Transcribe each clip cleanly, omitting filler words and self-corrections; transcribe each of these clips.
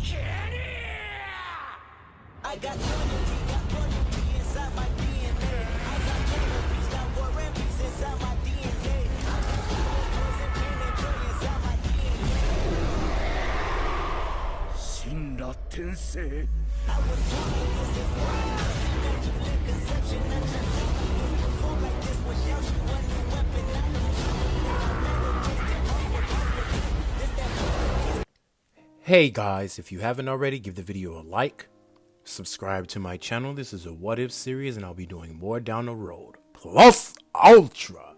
I got loyalty inside my DNA. I got peace, got war and peace inside my DNA. I got poison, pain, and joy inside my DNA. 死んだ天性 I was born like this is why immaculate conception. I just never perform like this without you. A new weapon, I know. Hey guys, if you haven't already, give the video a like. Subscribe to my channel. This is a what if series and I'll be doing more down the road. Plus Ultra.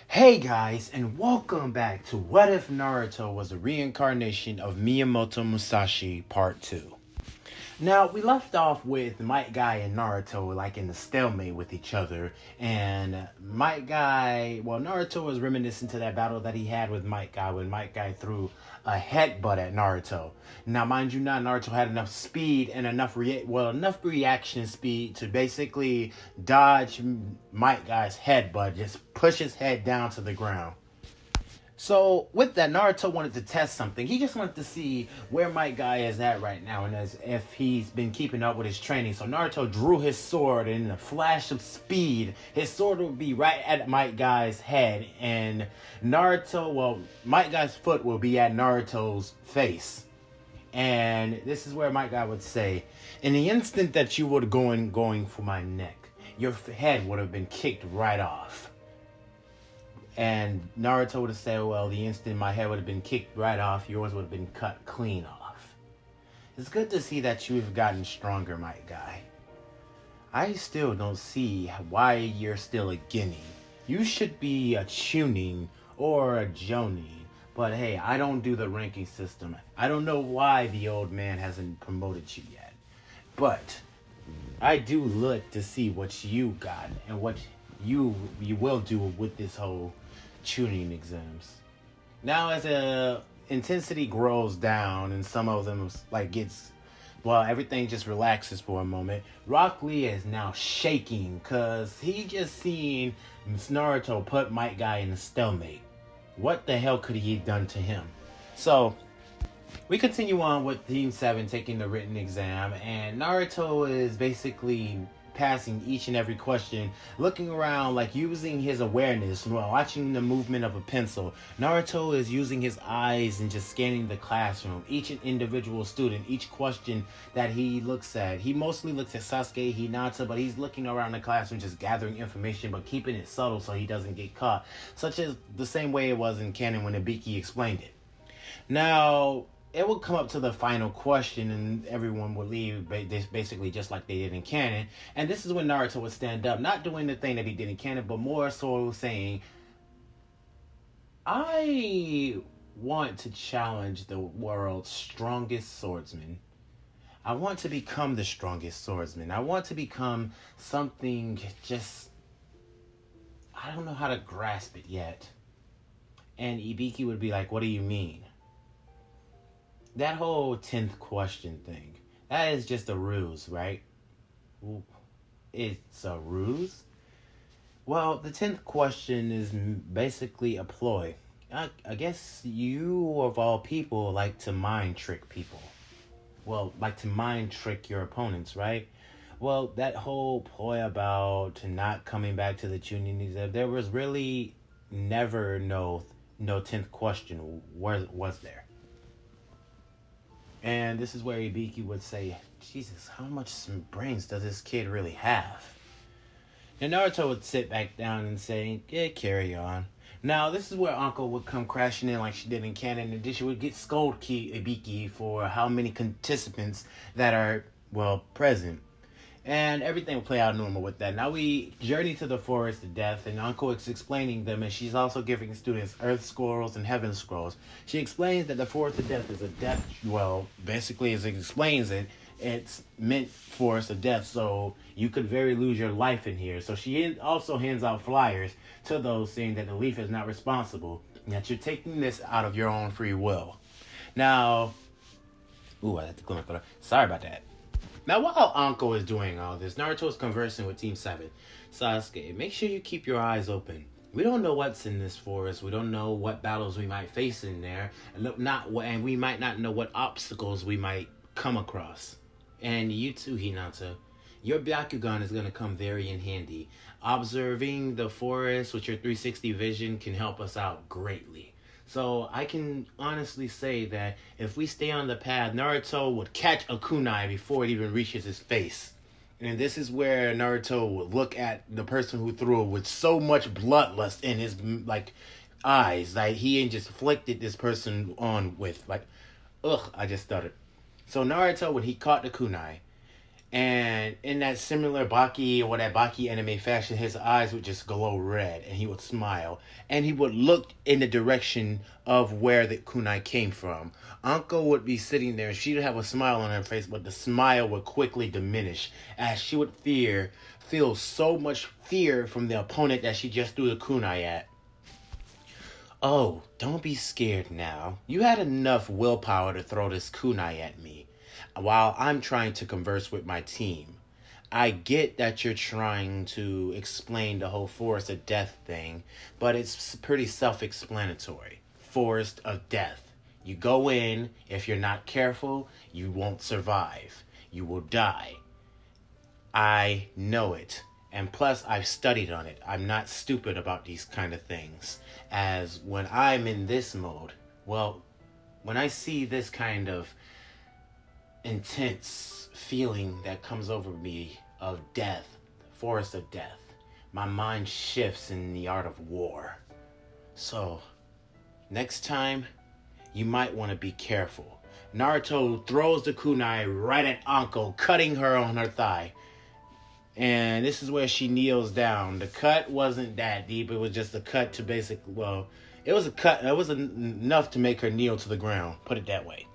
Hey guys, and welcome back to What If Naruto Was a Reincarnation of Miyamoto Musashi Part 2. Now, we left off with Might Guy and Naruto like in the stalemate with each other, and Naruto was reminiscent to that battle that he had with Might Guy when Might Guy threw a headbutt at Naruto. Now, mind you not, Naruto had enough speed and enough reaction speed to basically dodge Might Guy's headbutt, just push his head down to the ground. So, with that, Naruto wanted to test something. He just wanted to see where Might Guy is at right now and as if he's been keeping up with his training. So, Naruto drew his sword, and in a flash of speed, his sword would be right at Might Guy's head. And Might Guy's foot will be at Naruto's face. And this is where Might Guy would say, in the instant that you were going for my neck, your head would have been kicked right off. And Naruto would have said, well, the instant my head would have been kicked right off, yours would have been cut clean off. It's good to see that you've gotten stronger, Might Guy. I still don't see why you're still a Guinea. You should be a Chunin or a Jonin. But hey, I don't do the ranking system. I don't know why the old man hasn't promoted you yet. But I do look to see what you got and what you will do with this whole tuning exams. Now, as intensity grows down and some of them everything just relaxes for a moment, Rock Lee is now shaking because he just seen Naruto put Might Guy in a stalemate. What the hell could he have done to him? So we continue on with Team 7 taking the written exam, and Naruto is basically passing each and every question, looking around like using his awareness while watching the movement of a pencil. Naruto is using his eyes and just scanning the classroom, each individual student, each question that he looks at. He mostly looks at Sasuke, Hinata, but he's looking around the classroom just gathering information but keeping it subtle so he doesn't get caught, such as the same way it was in canon when Ibiki explained it. Now, it would come up to the final question and everyone would leave basically just like they did in canon. And this is when Naruto would stand up, not doing the thing that he did in canon, but more so saying, I want to challenge the world's strongest swordsman. I want to become the strongest swordsman. I want to become something I don't know how to grasp it yet. And Ibiki would be like, what do you mean? That whole 10th question thing, that is just a ruse, right? It's a ruse? Well, the 10th question is basically a ploy. I guess you, of all people, like to mind trick people. Well, like to mind trick your opponents, right? Well, that whole ploy about not coming back to the Chunin exam, there was really never no 10th question, was there? And this is where Ibiki would say, Jesus, how much brains does this kid really have? And Naruto would sit back down and say, yeah, carry on. Now, this is where Anko would come crashing in like she did in canon, and then she would get scold Ibiki for how many participants that are, present. And everything will play out normal with that. Now we journey to the forest of death, and Anko is explaining them, and she's also giving students earth scrolls and heaven scrolls. She explains that the forest of death is a death, basically as it explains it, it's meant forest of death, so you could lose your life in here. So she also hands out flyers to those saying that the leaf is not responsible, and that you're taking this out of your own free will. Now, I had to clear my throat. Sorry about that. Now, while Anko is doing all this, Naruto is conversing with Team 7. Sasuke, make sure you keep your eyes open. We don't know what's in this forest. We don't know what battles we might face in there, and we might not know what obstacles we might come across. And you too, Hinata. Your Byakugan is going to come very in handy. Observing the forest with your 360 vision can help us out greatly. So I can honestly say that if we stay on the path, Naruto would catch a kunai before it even reaches his face. And this is where Naruto would look at the person who threw it with so much bloodlust in his eyes. Like he ain't just flicked this person on with I just stuttered. So Naruto, when he caught the kunai, and in that similar Baki or that Baki anime fashion, his eyes would just glow red and he would smile. And he would look in the direction of where the kunai came from. Anko would be sitting there and she would have a smile on her face, but the smile would quickly diminish as she would feel so much fear from the opponent that she just threw the kunai at. Oh, don't be scared now. You had enough willpower to throw this kunai at me while I'm trying to converse with my team. I get that you're trying to explain the whole Forest of Death thing, but it's pretty self-explanatory. Forest of Death. You go in, if you're not careful, you won't survive. You will die. I know it. And plus, I've studied on it. I'm not stupid about these kind of things. As when I'm in this mode, when I see this kind of intense feeling that comes over me of death, Forest of Death, my mind shifts in the art of war. So, next time, you might want to be careful. Naruto throws the kunai right at Anko, cutting her on her thigh. And this is where she kneels down. The cut wasn't that deep. It was just a cut to it was a cut. It was enough to make her kneel to the ground. Put it that way.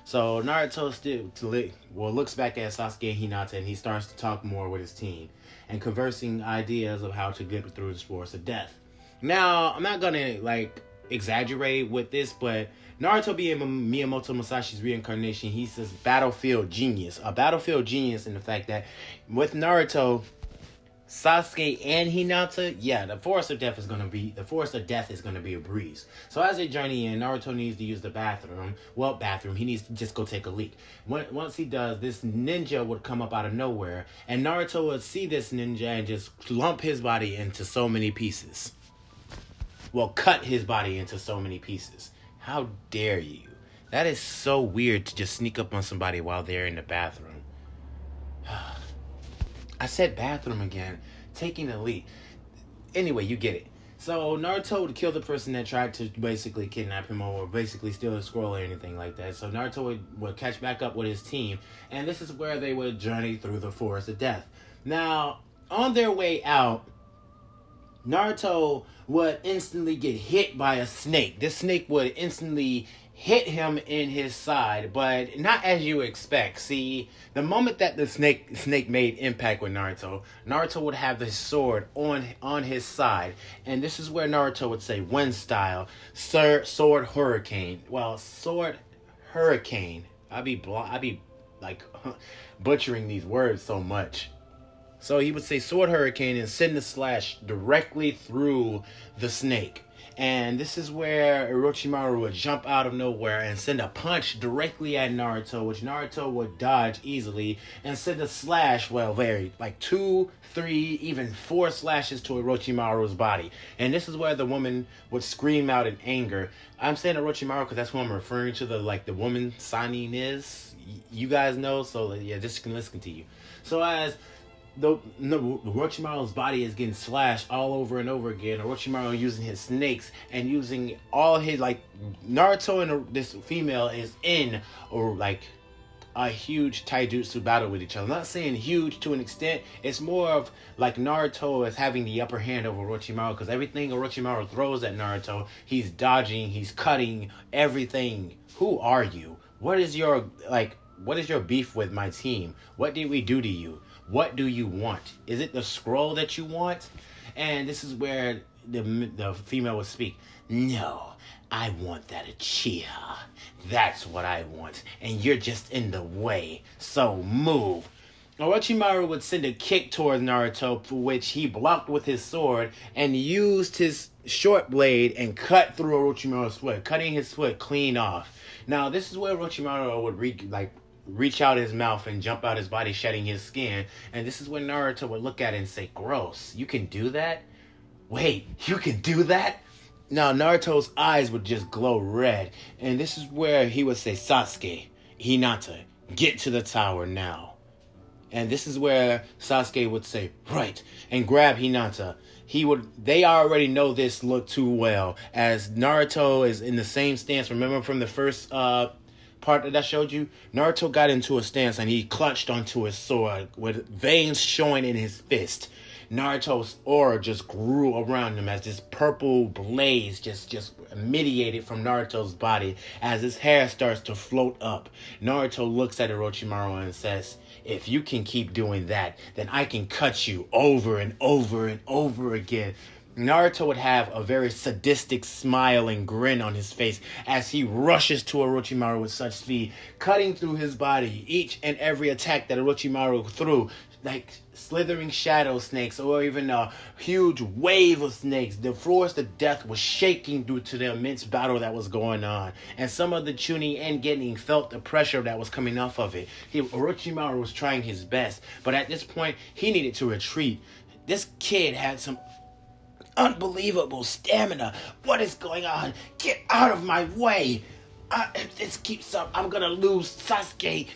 So Naruto looks back at Sasuke and Hinata, and he starts to talk more with his team and conversing ideas of how to get through this Forest of Death. Now, I'm not gonna exaggerate with this, but Naruto being Miyamoto Musashi's reincarnation, he's this battlefield genius. A battlefield genius in the fact that with Naruto, Sasuke, and Hinata, the Forest of Death is gonna be a breeze. So as they journey in, Naruto needs to use the bathroom. He needs to just go take a leak. Once he does, this ninja would come up out of nowhere, and Naruto would see this ninja and just lump his body into so many pieces. Cut his body into so many pieces. How dare you? That is so weird to just sneak up on somebody while they're in the bathroom. I said bathroom again. Taking a leak. Anyway, you get it. So Naruto would kill the person that tried to basically kidnap him or basically steal a scroll or anything like that. So Naruto would catch back up with his team. And this is where they would journey through the Forest of Death. Now, on their way out, Naruto would instantly get hit by a snake. This snake would instantly hit him in his side, but not as you expect. See, the moment that the snake made impact with Naruto would have the sword on his side, and this is where Naruto would say, "Wind style, sword hurricane." Sword hurricane. I be butchering these words so much. So he would say sword hurricane and send the slash directly through the snake. And this is where Orochimaru would jump out of nowhere and send a punch directly at Naruto, which Naruto would dodge easily and send a slash, 2, 3, even 4 slashes to Orochimaru's body. And this is where the woman would scream out in anger. I'm saying Orochimaru because that's who I'm referring to, the woman signing is. You guys know, so just let's continue. So as Orochimaru's body is getting slashed all over and over again. Orochimaru using his snakes and using all his Naruto and this female is in a huge taijutsu battle with each other. I'm not saying huge to an extent. It's more of Naruto is having the upper hand over Orochimaru because everything Orochimaru throws at Naruto, he's dodging, he's cutting everything. Who are you? What is your beef with my team? What did we do to you? What do you want? Is it the scroll that you want? And this is where the female would speak. No, I want that Uchiha. That's what I want. And you're just in the way. So move. Orochimaru would send a kick towards Naruto, for which he blocked with his sword and used his short blade and cut through Orochimaru's foot, cutting his foot clean off. Now, this is where Orochimaru would reach out his mouth and jump out his body, shedding his skin. And this is when Naruto would look at it and say, "Gross, you can do that? Wait, you can do that?" Now, Naruto's eyes would just glow red. And this is where he would say, "Sasuke, Hinata, get to the tower now." And this is where Sasuke would say, "Right," and grab Hinata. They already know this look too well, as Naruto is in the same stance. Remember from the first part that I showed you? Naruto got into a stance and he clutched onto his sword with veins showing in his fist. Naruto's aura just grew around him as this purple blaze just mediated from Naruto's body as his hair starts to float up. Naruto looks at Orochimaru and says, "If you can keep doing that, then I can cut you over and over and over again." Naruto would have a very sadistic smile and grin on his face as he rushes to Orochimaru with such speed, cutting through his body. Each and every attack that Orochimaru threw, like slithering shadow snakes or even a huge wave of snakes, the forest of death was shaking due to the immense battle that was going on. And some of the Chunin and Genin felt the pressure that was coming off of it. Orochimaru was trying his best, but at this point, he needed to retreat. This kid had some unbelievable stamina. What is going on? Get out of my way. If this keeps up, I'm gonna lose Sasuke.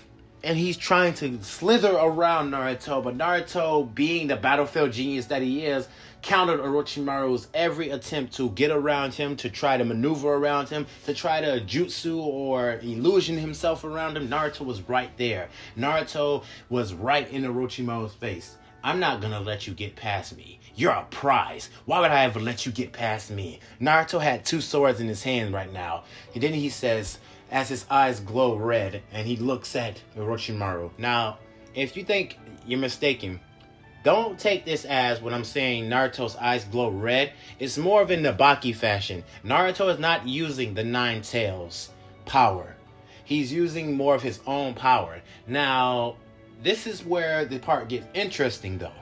And he's trying to slither around Naruto, but Naruto, being the battlefield genius that he is, countered Orochimaru's every attempt to get around him, to try to maneuver around him, to try to jutsu or illusion himself around him. Naruto was right there. Naruto was right in Orochimaru's face. "I'm not gonna let you get past me. You're a prize. Why would I ever let you get past me?" Naruto had two swords in his hand right now. And then he says, as his eyes glow red, and he looks at Orochimaru. Now, if you think you're mistaken, don't take this as when I'm saying Naruto's eyes glow red. It's more of in the Baki fashion. Naruto is not using the Nine Tails power. He's using more of his own power. Now, this is where the part gets interesting though.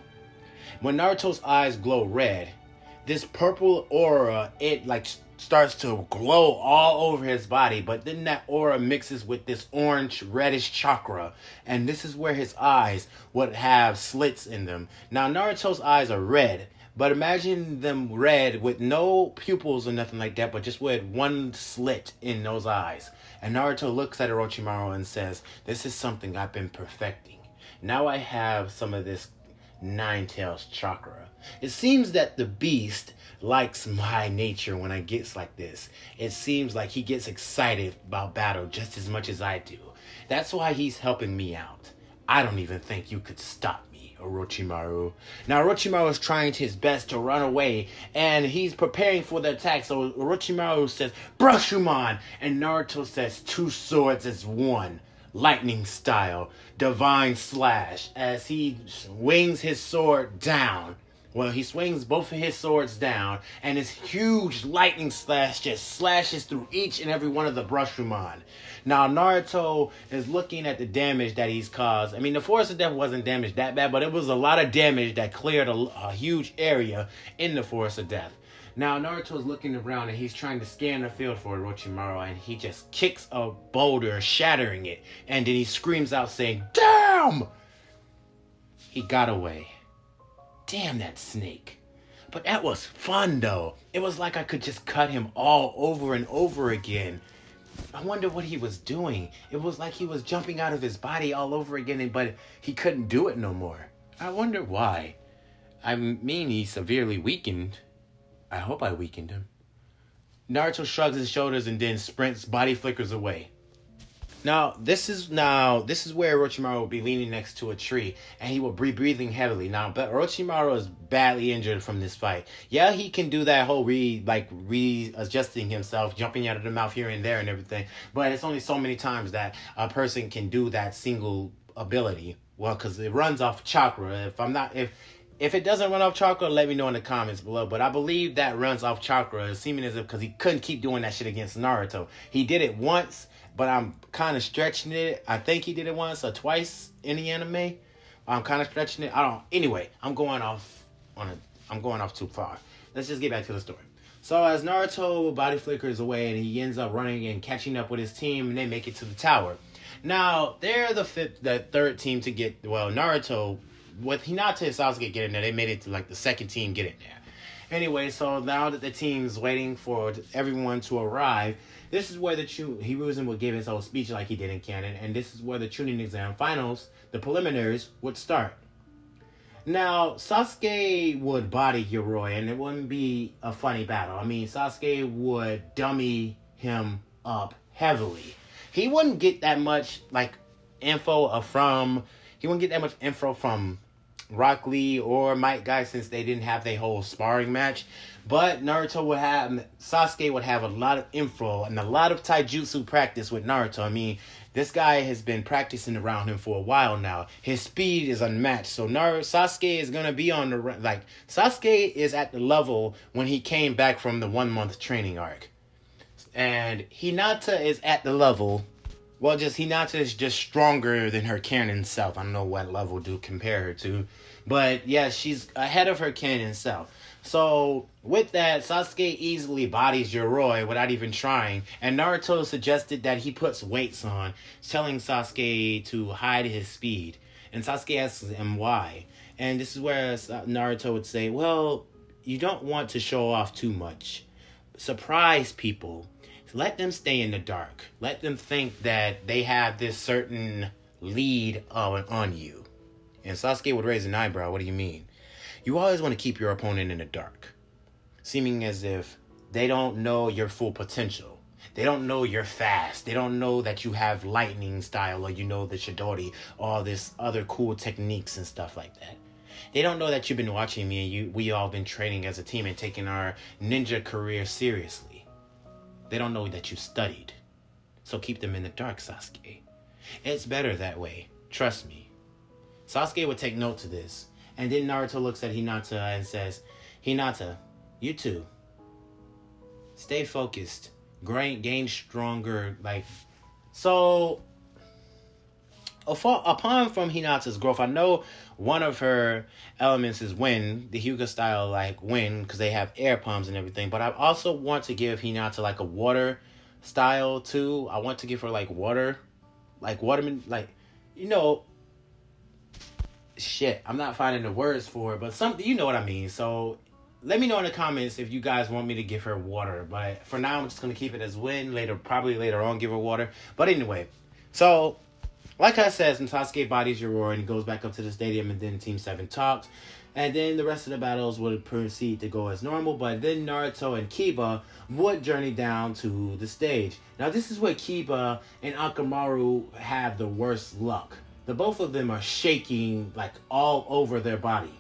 When Naruto's eyes glow red, this purple aura, it starts to glow all over his body, but then that aura mixes with this orange reddish chakra, and this is where his eyes would have slits in them. Now Naruto's eyes are red, but imagine them red with no pupils or nothing like that, but just with one slit in those eyes. And Naruto looks at Orochimaru and says, "This is something I've been perfecting. Now I have some of this Nine Tails chakra. It seems that the beast likes my nature when I gets like this. It seems like he gets excited about battle just as much as I do. That's why he's helping me out. I don't even think you could stop me, Orochimaru." Now Orochimaru is trying his best to run away, and he's preparing for the attack. So Orochimaru says, "Brushuman," and Naruto says, "Two swords as one. Lightning style, divine slash," as he swings his sword down. Well, he swings both of his swords down, and his huge lightning slash just slashes through each and every one of the Brushuman. Now, Naruto is looking at the damage that he's caused. I mean, the Forest of Death wasn't damaged that bad, but it was a lot of damage that cleared a huge area in the Forest of Death. Now, Naruto's looking around and he's trying to scan the field for Orochimaru, and he just kicks a boulder, shattering it. And then he screams out saying, "Damn!" He got away. Damn that snake. But that was fun though. It was like I could just cut him all over and over again. I wonder what he was doing. It was like he was jumping out of his body all over again, but he couldn't do it no more. I wonder why. I mean, he's severely weakened. I hope I weakened him. Naruto shrugs his shoulders and then sprints, body flickers away. Now this is where Orochimaru will be leaning next to a tree, and he will be breathing heavily. Now, but Orochimaru is badly injured from this fight. Yeah, he can do that whole readjusting himself, jumping out of the mouth here and there and everything, but it's only so many times that a person can do that single ability. Well, because it runs off chakra. If it doesn't run off chakra, let me know in the comments below. But I believe that runs off chakra, seeming as if because he couldn't keep doing that shit against Naruto. He did it once, but I'm kind of stretching it. I think he did it once or twice in the anime. I'm kind of stretching it. I don't. Anyway, I'm going off too far. Let's just get back to the story. So as Naruto body flickers away and he ends up running and catching up with his team, and they make it to the tower. Now they're the third team to get. Well, Naruto with Hinata and Sasuke getting there, they made it to like the second team getting there. Anyway, so now that the team's waiting for everyone to arrive, this is where Hiruzen would give his whole speech like he did in canon, and this is where the Chunin exam finals, the preliminaries, would start. Now, Sasuke would body Yoroi, and it wouldn't be a funny battle. I mean, Sasuke would dummy him up heavily. He wouldn't get that much, info from Rock Lee or Might Guy since they didn't have their whole sparring match. But Sasuke would have a lot of info and a lot of taijutsu practice with Naruto. I mean, this guy has been practicing around him for a while now. His speed is unmatched. So Sasuke is going to be on Sasuke is at the level when he came back from the 1 month training arc. And Hinata is at the level, Hinata is just stronger than her canon self. I don't know what level to compare her to. But yeah, she's ahead of her canon self. So with that, Sasuke easily bodies Yoroi without even trying. And Naruto suggested that he puts weights on, telling Sasuke to hide his speed. And Sasuke asks him why. And this is where Naruto would say, well, you don't want to show off too much. Surprise people. Let them stay in the dark. Let them think that they have this certain lead on you. And Sasuke would raise an eyebrow. What do you mean? You always want to keep your opponent in the dark, seeming as if they don't know your full potential. They don't know you're fast. They don't know that you have lightning style or you know the Chidori, all this other cool techniques and stuff like that. They don't know that you've been watching me and we all been training as a team and taking our ninja career seriously. They don't know that you studied. So keep them in the dark, Sasuke. It's better that way. Trust me. Sasuke would take note to this. And then Naruto looks at Hinata and says, Hinata, you too. Stay focused. Gain stronger. So, upon from Hinata's growth, I know one of her elements is wind, the Hyuga style, wind, because they have air palms and everything. But I also want to give Hinata a water style too. I want to give her water, waterman, shit. I'm not finding the words for it, but something, you know what I mean. So let me know in the comments if you guys want me to give her water. But for now, I'm just gonna keep it as wind. Probably later on, give her water. But anyway, so. Like I said, some Sasuke bodies Yoroi and goes back up to the stadium, and then Team 7 talks. And then the rest of the battles would proceed to go as normal, but then Naruto and Kiba would journey down to the stage. Now this is where Kiba and Akamaru have the worst luck. The both of them are shaking all over their body.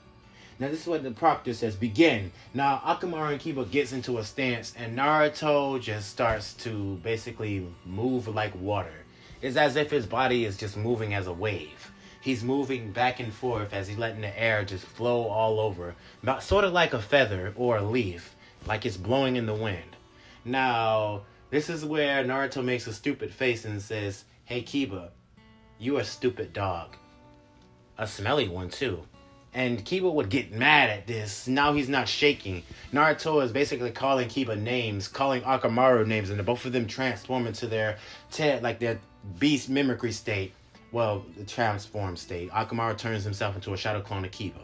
Now this is what the proctor says, begin. Now Akamaru and Kiba gets into a stance and Naruto just starts to basically move like water. It's as if his body is just moving as a wave. He's moving back and forth as he's letting the air just flow all over. Sort of like a feather or a leaf, like it's blowing in the wind. Now, this is where Naruto makes a stupid face and says, hey Kiba, you a stupid dog. A smelly one too. And Kiba would get mad at this. Now he's not shaking. Naruto is basically calling Kiba names, calling Akamaru names, and both of them transform into their beast mimicry state. Well, the transform state. Akamaru turns himself into a shadow clone of Kiba.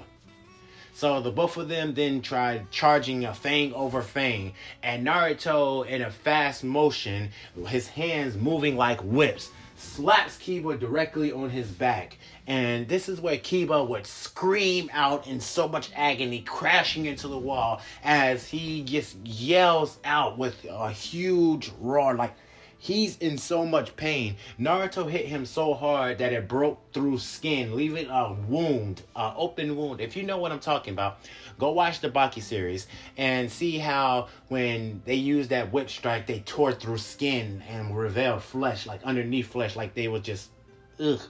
So the both of them then tried charging a Fang over Fang. And Naruto, in a fast motion, his hands moving like whips, slaps Kiba directly on his back. And this is where Kiba would scream out in so much agony, crashing into the wall as he just yells out with a huge roar, he's in so much pain. Naruto hit him so hard that it broke through skin, leaving a wound, an open wound. If you know what I'm talking about, go watch the Baki series and see how when they used that whip strike, they tore through skin and revealed flesh, underneath flesh, they were just, ugh.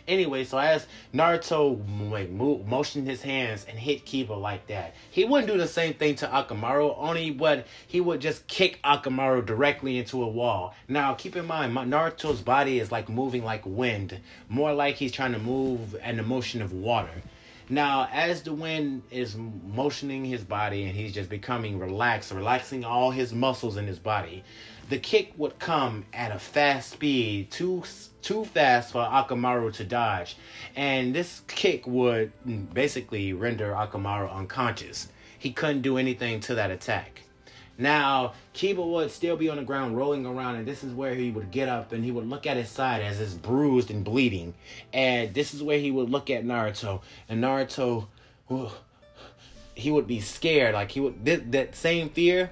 Anyway, so as Naruto motioned his hands and hit Kiba like that, he wouldn't do the same thing to Akamaru, only but he would just kick Akamaru directly into a wall. Now, keep in mind, Naruto's body is like moving like wind, more like he's trying to move in the motion of water. Now, as the wind is motioning his body and he's just becoming relaxed, relaxing all his muscles in his body, the kick would come at a fast speed, too fast for Akamaru to dodge. And this kick would basically render Akamaru unconscious. He couldn't do anything to that attack. Now, Kiba would still be on the ground rolling around, and this is where he would get up and he would look at his side as it's bruised and bleeding. And this is where he would look at Naruto, and Naruto, he would be scared. Like, he would, that same fear,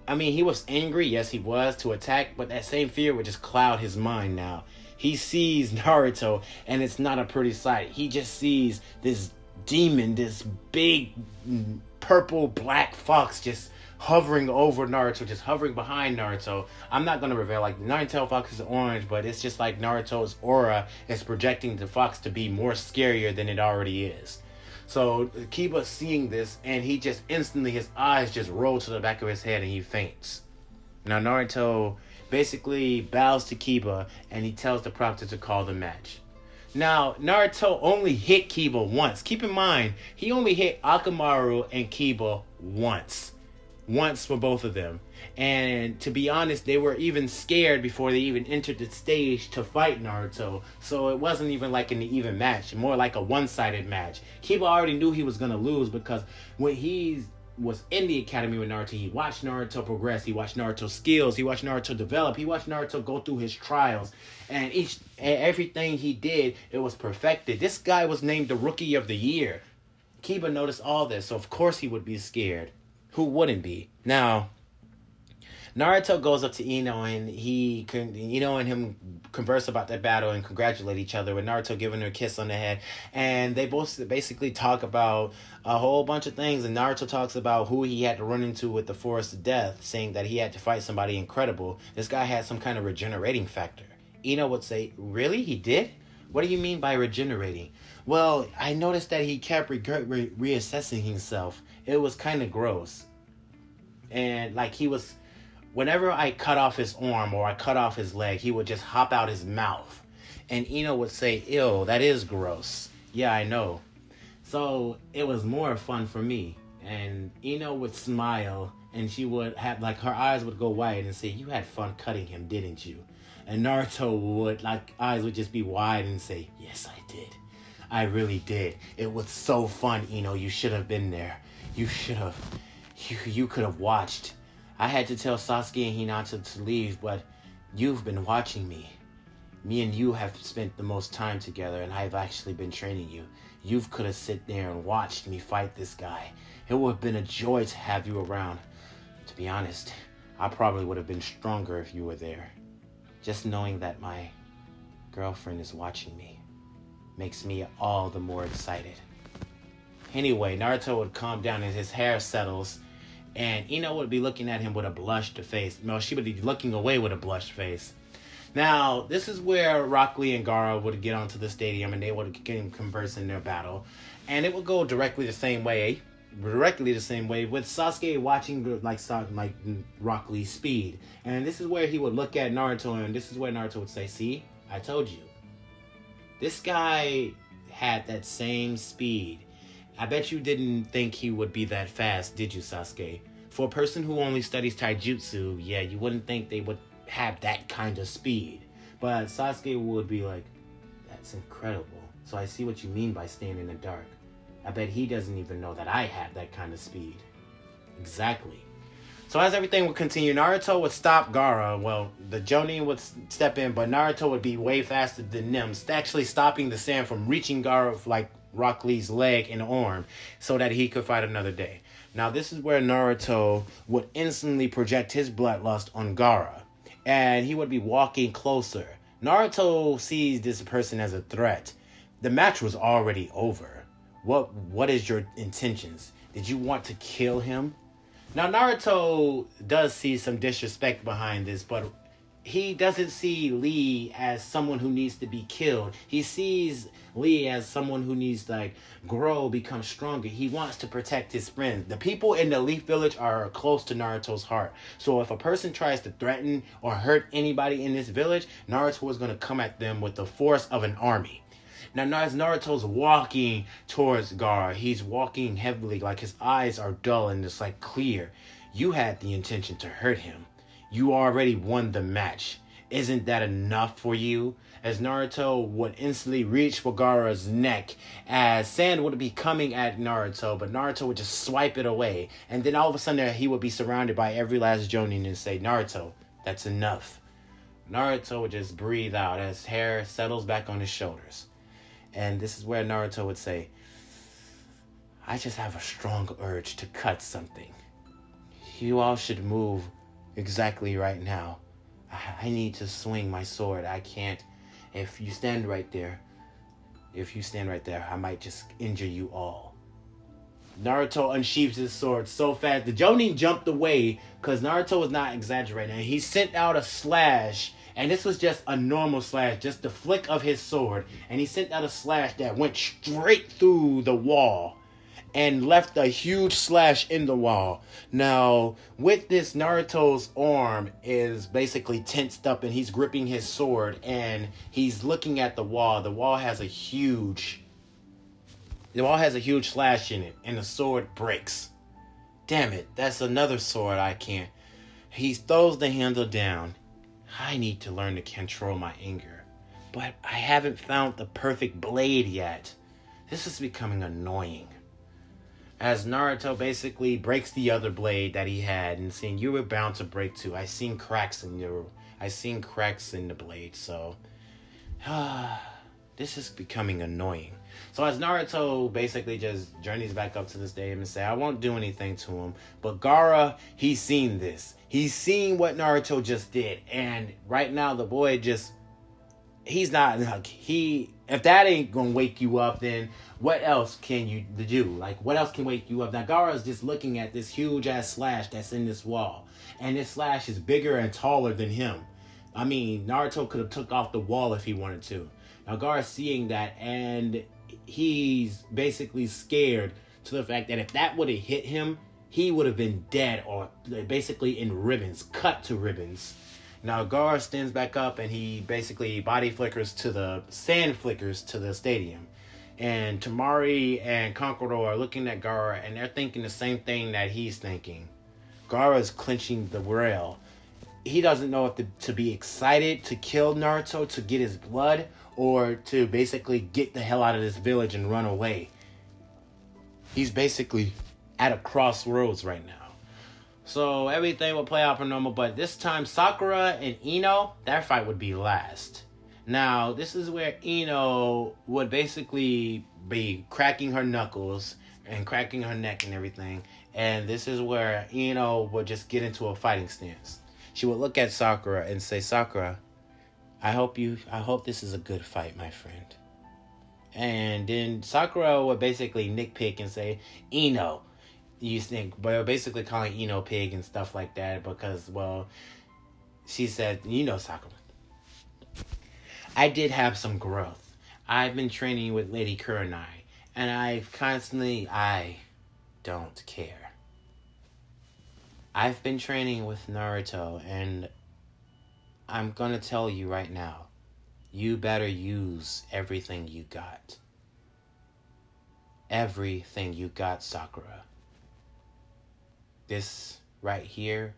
I mean, he was angry, yes he was, to attack, but that same fear would just cloud his mind now. He sees Naruto, and it's not a pretty sight. He just sees this demon, this big purple black fox just hovering over Naruto, just hovering behind Naruto. I'm not going to reveal, like, the Nine-Tailed Fox is orange, but it's just like Naruto's aura is projecting the fox to be more scarier than it already is. So Kiba seeing this, and he just instantly, his eyes just roll to the back of his head and he faints. Now Naruto basically bows to Kiba and he tells the proctor to call the match. Now, Naruto only hit Kiba once. Keep in mind, he only hit Akamaru and Kiba once. Once for both of them. And to be honest, they were even scared before they even entered the stage to fight Naruto. So it wasn't even like an even match, more like a one-sided match. Kiba already knew he was going to lose because when he was in the academy with Naruto, he watched Naruto progress, he watched Naruto's skills, he watched Naruto develop, he watched Naruto go through his trials, and everything he did, it was perfected. This guy was named the Rookie of the Year. Kiba noticed all this, so of course he would be scared. Who wouldn't be? Now, Naruto goes up to Ino and Ino and him converse about that battle and congratulate each other, with Naruto giving her a kiss on the head. And they both basically talk about a whole bunch of things. And Naruto talks about who he had to run into with the Forest of Death, saying that he had to fight somebody incredible. This guy had some kind of regenerating factor. Ino would say, really? He did? What do you mean by regenerating? Well, I noticed that he kept reassessing himself. It was kind of gross. And like he was, whenever I cut off his arm or I cut off his leg, he would just hop out his mouth. And Ino would say, ew, that is gross. Yeah, I know. So it was more fun for me. And Ino would smile and she would have, like, her eyes would go wide and say, you had fun cutting him, didn't you? And Naruto would, like, eyes would just be wide and say, yes, I did. I really did. It was so fun, Ino. You should have been there. You should have. You could have watched. I had to tell Sasuke and Hinata to leave, but you've been watching me. Me and you have spent the most time together, and I've actually been training you. You could have sit there and watched me fight this guy. It would have been a joy to have you around. To be honest, I probably would have been stronger if you were there. Just knowing that my girlfriend is watching me makes me all the more excited. Anyway, Naruto would calm down and his hair settles, and Ino would be looking at him with a blushed face. No, she would be looking away with a blushed face. Now, this is where Rock Lee and Gaara would get onto the stadium and they would converse in their battle. And it would go directly the same way with Sasuke watching like Rock Lee's speed. And this is where he would look at Naruto, and this is where Naruto would say, see, I told you. This guy had that same speed. I bet you didn't think he would be that fast, did you, Sasuke? For a person who only studies taijutsu, yeah, you wouldn't think they would have that kind of speed. But Sasuke would be like, that's incredible. So I see what you mean by staying in the dark. I bet he doesn't even know that I have that kind of speed. Exactly. So as everything would continue, Naruto would stop Gaara. Well, the Jonin would step in, but Naruto would be way faster than them, actually stopping the sand from reaching Gaara like Rock Lee's leg and arm so that he could fight another day. Now, this is where Naruto would instantly project his bloodlust on Gaara, and he would be walking closer. Naruto sees this person as a threat. The match was already over. What is your intentions? Did you want to kill him? Now, Naruto does see some disrespect behind this, but he doesn't see Lee as someone who needs to be killed. He sees Lee as someone who needs to like grow, become stronger. He wants to protect his friends. The people in the Leaf Village are close to Naruto's heart. So if a person tries to threaten or hurt anybody in this village, Naruto is going to come at them with the force of an army. Now, as Naruto's walking towards Gaara, he's walking heavily, like his eyes are dull and just like clear. You had the intention to hurt him. You already won the match. Isn't that enough for you? As Naruto would instantly reach for Gaara's neck, as sand would be coming at Naruto, but Naruto would just swipe it away. And then all of a sudden he would be surrounded by every last Jonin and say, Naruto, that's enough. Naruto would just breathe out as hair settles back on his shoulders. And this is where Naruto would say, I just have a strong urge to cut something. You all should move exactly right now. I need to swing my sword. I can't. If you stand right there, I might just injure you all. Naruto unsheathes his sword so fast. The Jonin jumped away because Naruto was not exaggerating. He sent out a slash, and this was just a normal slash, just the flick of his sword. And he sent out a slash that went straight through the wall and left a huge slash in the wall. Now, with this, Naruto's arm is basically tensed up and he's gripping his sword and he's looking at the wall. The wall has a huge slash in it and the sword breaks. Damn it, that's another sword I can't. He throws the handle down. I need to learn to control my anger, but I haven't found the perfect blade yet. This is becoming annoying. As Naruto basically breaks the other blade that he had and saying, you were bound to break too. I seen cracks in the blade, so this is becoming annoying. So as Naruto basically just journeys back up to the stadium and say, I won't do anything to him. But Gaara, he's seen this. He's seen what Naruto just did. And right now the boy just, he's not, if that ain't gonna wake you up, then what else can you do? Like, what else can wake you up? Now, Gaara's just looking at this huge-ass slash that's in this wall. And this slash is bigger and taller than him. I mean, Naruto could have took off the wall if he wanted to. Now, Gaara's seeing that, and he's basically scared to the fact that if that would have hit him, he would have been dead or basically in ribbons, cut to ribbons. Now, Gaara stands back up, and he basically sand flickers to the stadium. And Tamari and Kankuro are looking at Gaara, and they're thinking the same thing that he's thinking. Gaara's clenching the rail. He doesn't know if to be excited to kill Naruto to get his blood, or to basically get the hell out of this village and run away. He's basically at a crossroads right now. So everything will play out for normal, but this time Sakura and Ino, their fight would be last. Now, this is where Ino would basically be cracking her knuckles and cracking her neck and everything. And this is where Ino would just get into a fighting stance. She would look at Sakura and say, Sakura, I hope this is a good fight, my friend. And then Sakura would basically nitpick and say, Ino, you think, but basically calling Ino pig and stuff like that because, well, she said, Sakura, I did have some growth. I've been training with Lady Kurenai, and I don't care. I've been training with Naruto, and I'm gonna tell you right now, you better use everything you got. Everything you got, Sakura. This right here.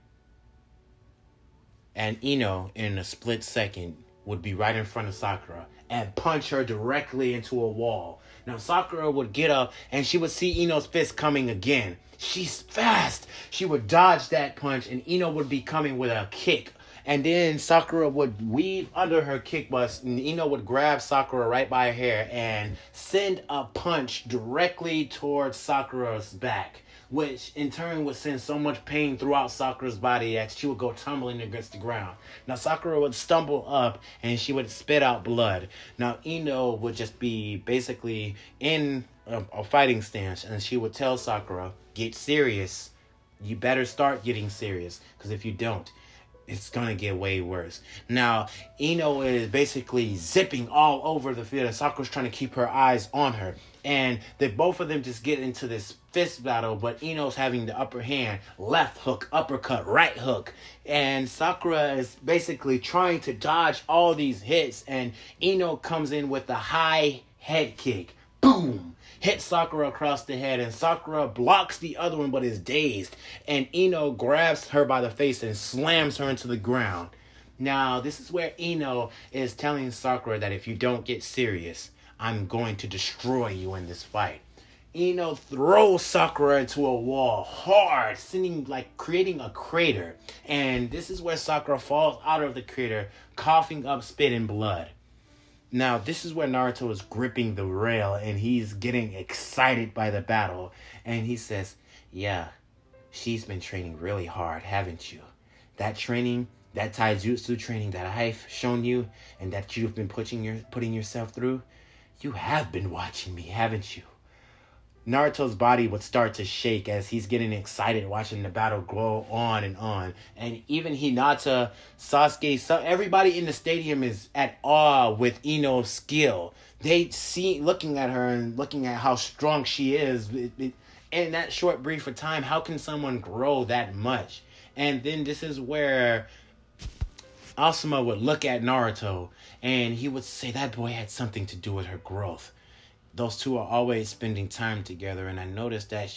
And Ino, in a split second, would be right in front of Sakura and punch her directly into a wall. Now, Sakura would get up and she would see Ino's fist coming again. She's fast. She would dodge that punch and Ino would be coming with a kick. And then Sakura would weave under her kick bust and Ino would grab Sakura right by her hair and send a punch directly towards Sakura's back, which in turn would send so much pain throughout Sakura's body that she would go tumbling against the ground. Now, Sakura would stumble up and she would spit out blood. Now, Ino would just be basically in a fighting stance, and she would tell Sakura, get serious. You better start getting serious, because if you don't, it's gonna get way worse. Now, Ino is basically zipping all over the field, and Sakura's trying to keep her eyes on her. And both of them just get into this fist battle, but Ino's having the upper hand. Left hook, uppercut, right hook. And Sakura is basically trying to dodge all these hits, and Ino comes in with a high head kick. Boom! Hits Sakura across the head, and Sakura blocks the other one but is dazed. And Ino grabs her by the face and slams her into the ground. Now, this is where Ino is telling Sakura that if you don't get serious, I'm going to destroy you in this fight. Ino throws Sakura into a wall hard, creating a crater. And this is where Sakura falls out of the crater, coughing up spit and blood. Now, this is where Naruto is gripping the rail, and he's getting excited by the battle. And he says, yeah, she's been training really hard, haven't you? That training, that taijutsu training that I've shown you, and that you've been putting yourself through, you have been watching me, haven't you? Naruto's body would start to shake as he's getting excited watching the battle go on and on. And even Hinata, Sasuke, everybody in the stadium is at awe with Ino's skill. They see, looking at her and looking at how strong she is. In that short brief of time, how can someone grow that much? And then this is where Asuma would look at Naruto and he would say that boy had something to do with her growth. Those two are always spending time together, and I noticed that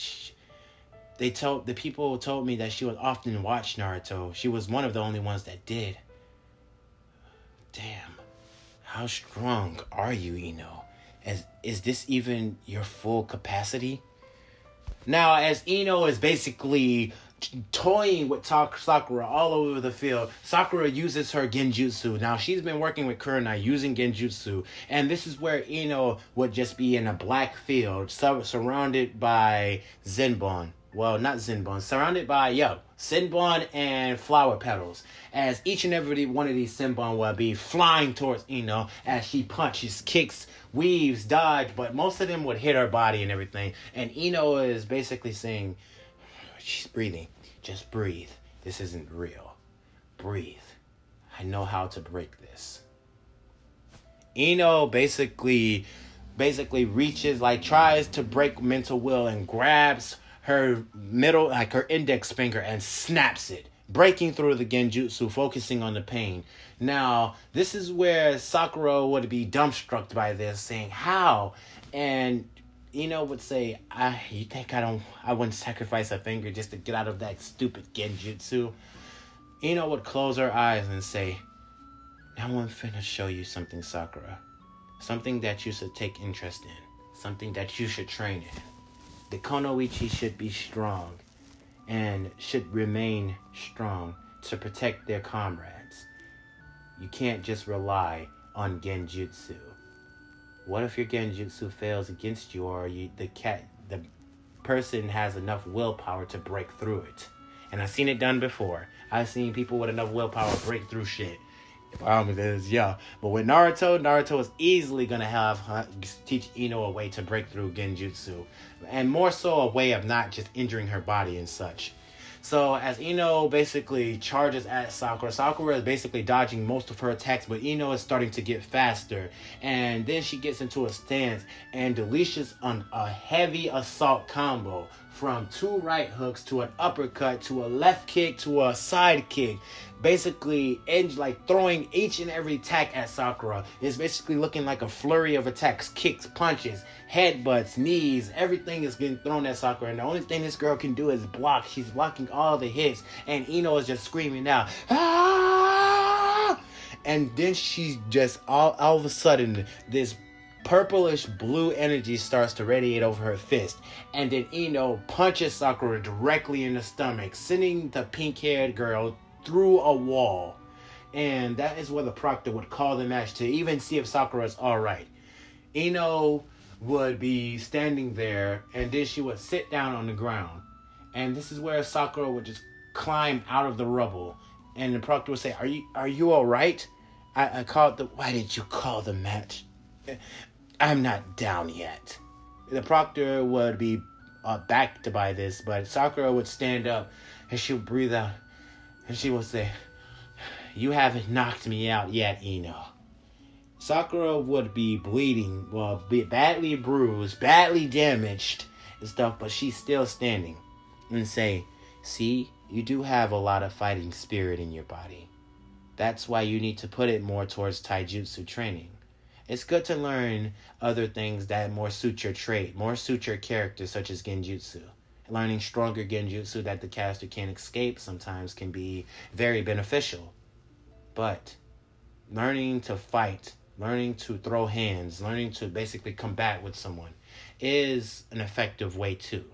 the people told me that she would often watch Naruto. She was one of the only ones that did. Damn, how strong are you, Ino? Is this even your full capacity? Now, as Ino is basically toying with Sakura all over the field, Sakura uses her genjutsu. Now, she's been working with Kurenai using genjutsu, and this is where Ino would just be in a black field surrounded by Zenbon. Well, not Zenbon, surrounded by, Zenbon and flower petals, as each and every one of these Zenbon will be flying towards Ino as she punches, kicks, weaves, dodge, but most of them would hit her body and everything. And Ino is basically saying, she's breathing. Just breathe. This isn't real. Breathe. I know how to break this. Ino basically reaches, tries to break mental will and grabs her her index finger and snaps it, breaking through the genjutsu, focusing on the pain. Now, this is where Sakura would be dumbstruck by this, saying, how? And Ino would say, you think I wouldn't sacrifice a finger just to get out of that stupid genjutsu? Ino would close her eyes and say, now I'm finna show you something, Sakura. Something that you should take interest in. Something that you should train in. The Kunoichi should be strong and should remain strong to protect their comrades. You can't just rely on genjutsu. What if your genjutsu fails against you, or the person has enough willpower to break through it? And I've seen it done before. I've seen people with enough willpower break through shit. The problem is, but with Naruto is easily going to teach Ino a way to break through genjutsu. And more so a way of not just injuring her body and such. So as Ino basically charges at Sakura, Sakura is basically dodging most of her attacks, but Ino is starting to get faster. And then she gets into a stance and unleashes on a heavy assault combo, from 2 right hooks to an uppercut to a left kick to a side kick. Basically, throwing each and every attack at Sakura. It's basically looking like a flurry of attacks, kicks, punches, headbutts, knees. Everything is getting thrown at Sakura, and the only thing this girl can do is block. She's blocking all the hits, and Ino is just screaming out, ah! And then she's just all of a sudden, this purplish blue energy starts to radiate over her fist, and then Ino punches Sakura directly in the stomach, sending the pink-haired girl through a wall. And that is where the proctor would call the match to even see if Sakura is alright. Ino would be standing there, and then she would sit down on the ground. And this is where Sakura would just climb out of the rubble, and the proctor would say, Are you alright? I called why did you call the match? I'm not down yet. The proctor would be backed by this, but Sakura would stand up and she would breathe out and she would say, you haven't knocked me out yet, Ino. Sakura would be bleeding, well, be badly bruised, badly damaged and stuff, but she's still standing and say, see, you do have a lot of fighting spirit in your body. That's why you need to put it more towards taijutsu training. It's good to learn other things that more suit your trait, more suit your character, such as genjutsu. Learning stronger genjutsu that the caster can't escape sometimes can be very beneficial. But learning to fight, learning to throw hands, learning to basically combat with someone is an effective way too.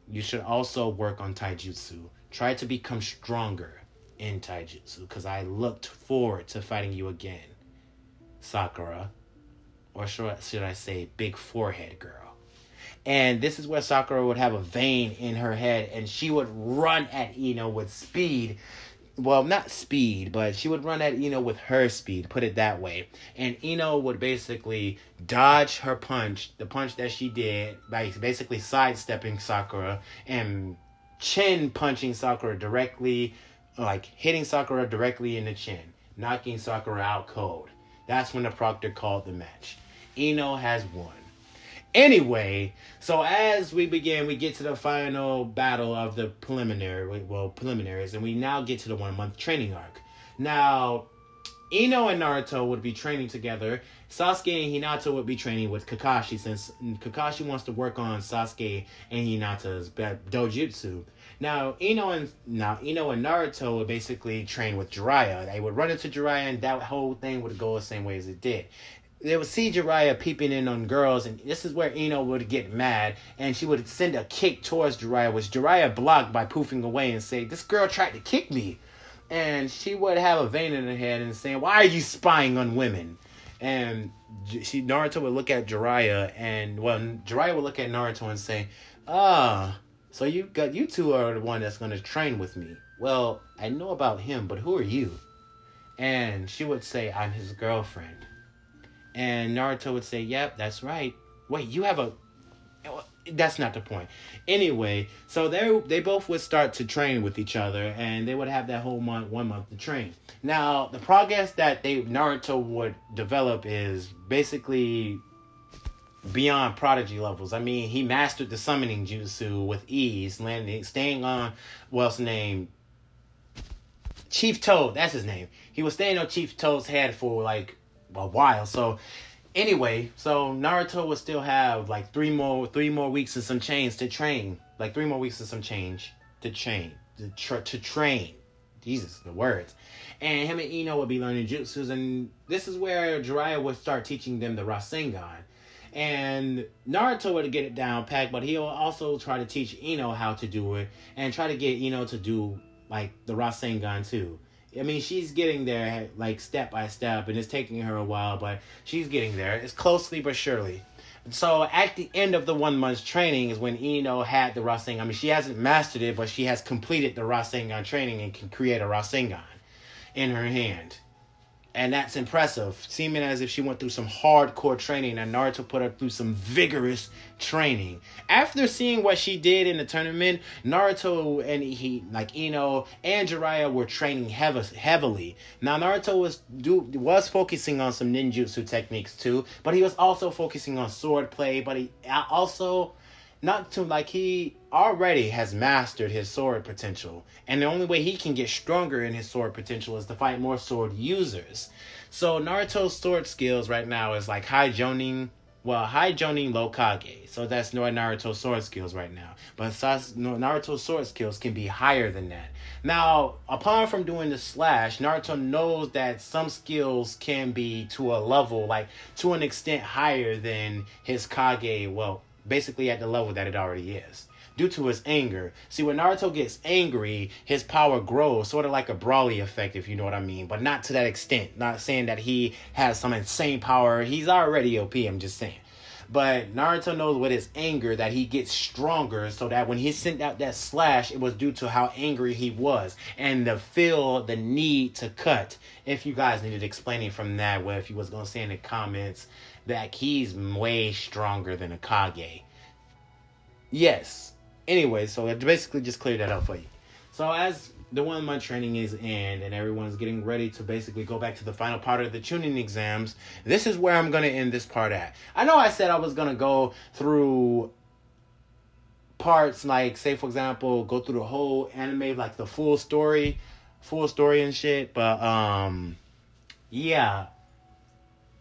You should also work on taijutsu. Try to become stronger in taijutsu, because I looked forward to fighting you again, Sakura. Or should I say big forehead girl. And this is where Sakura would have a vein in her head, and she would run at Ino with speed. Well, not speed, but she would run at Ino with her speed, put it that way. And Ino would basically dodge her punch, the punch that she did, by basically sidestepping Sakura and chin punching Sakura directly, like hitting Sakura directly in the chin, knocking Sakura out cold. That's when the proctor called the match. Ino has won. Anyway, so as we begin, we get to the final battle of the preliminaries, and we now get to the 1 month training arc. Now, Ino and Naruto would be training together. Sasuke and Hinata would be training with Kakashi, since Kakashi wants to work on Sasuke and Hinata's dojutsu. Now, Ino and Naruto would basically train with Jiraiya. They would run into Jiraiya, and that whole thing would go the same way as it did. They would see Jiraiya peeping in on girls, and this is where Ino would get mad, and she would send a kick towards Jiraiya, which Jiraiya blocked by poofing away and say, this girl tried to kick me. And she would have a vein in her head and saying, why are you spying on women? And Naruto would look at Jiraiya, and Jiraiya would look at Naruto and say, so you two are the one that's going to train with me. Well, I know about him, but who are you? And she would say, I'm his girlfriend. And Naruto would say, yep, that's right. Wait, you have a... That's not the point. Anyway, so they both would start to train with each other, and they would have that whole 1 month to train. Now, the progress that Naruto would develop is basically beyond prodigy levels. I mean, he mastered the summoning jutsu with ease, staying on, what's his name? Chief Toad, that's his name. He was staying on Chief Toad's head for like a while. So anyway, so Naruto would still have like three more weeks and some change to train. Like 3 more weeks and some change to train. Jesus, the words. And him and Ino would be learning jutsus, and this is where Jiraiya would start teaching them the Rasengan. And Naruto would get it down packed, but he'll also try to teach Ino how to do it, and try to get Ino to do like the Rasengan too. I mean, she's getting there, like, step by step, and it's taking her a while, but she's getting there. It's closely but surely. So, at the end of the 1 month's training is when Ino had the Rasengan. I mean, she hasn't mastered it, but she has completed the Rasengan training and can create a Rasengan in her hand. And that's impressive, seeming as if she went through some hardcore training, and Naruto put her through some vigorous training. After seeing what she did in the tournament, Naruto and Ino and Jiraiya were training heavily. Now, Naruto was focusing on some ninjutsu techniques too, but he was also focusing on swordplay, but he also... he already has mastered his sword potential. And the only way he can get stronger in his sword potential is to fight more sword users. So Naruto's sword skills right now is like High Jonin Low Kage. So that's Naruto's sword skills right now. But Naruto's sword skills can be higher than that. Now, apart from doing the slash, Naruto knows that some skills can be to a level, like to an extent higher than his Kage, basically at the level that it already is, due to his anger. See, when Naruto gets angry, his power grows, sort of like a Brawly effect, if you know what I mean, but not to that extent. Not saying that he has some insane power. He's already OP, I'm just saying. But Naruto knows with his anger that he gets stronger, so that when he sent out that slash, it was due to how angry he was, and to feel the need to cut. If you guys needed explaining from that, if you was going to say in the comments that he's way stronger than a Kage. Yes. Anyway, so I basically just cleared that up for you. So as the 1 month training is in and everyone's getting ready to basically go back to the final part of the tuning exams, this is where I'm going to end this part at. I know I said I was going to go through parts, like, say, for example, go through the whole anime, like the full story and shit, but, yeah,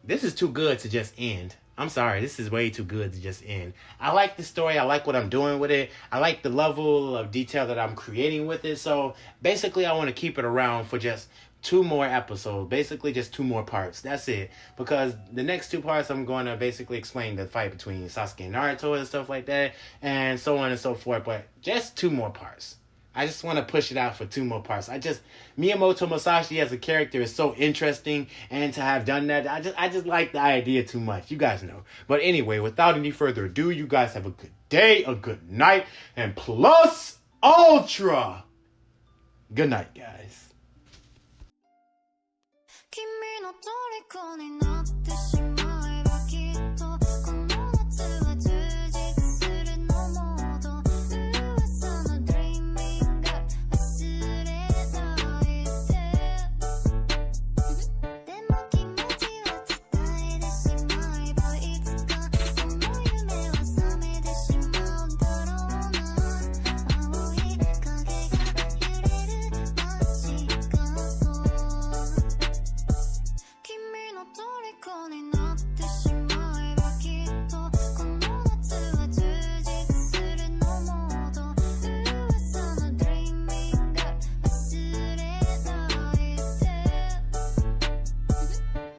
this is too good to just end. I'm sorry, this is way too good to just end. I like the story. I like what I'm doing with it. I like the level of detail that I'm creating with it. So basically, I want to keep it around for just 2 more episodes. Basically, just 2 more parts. That's it. Because the next 2 parts, I'm going to basically explain the fight between Sasuke and Naruto and stuff like that, and so on and so forth. But just 2 more parts. I just want to push it out for 2 more parts. Miyamoto Musashi as a character is so interesting, and to have done that, I just like the idea too much. You guys know. But anyway, without any further ado, you guys have a good day, a good night, and plus ultra. Good night, guys. 君の虜に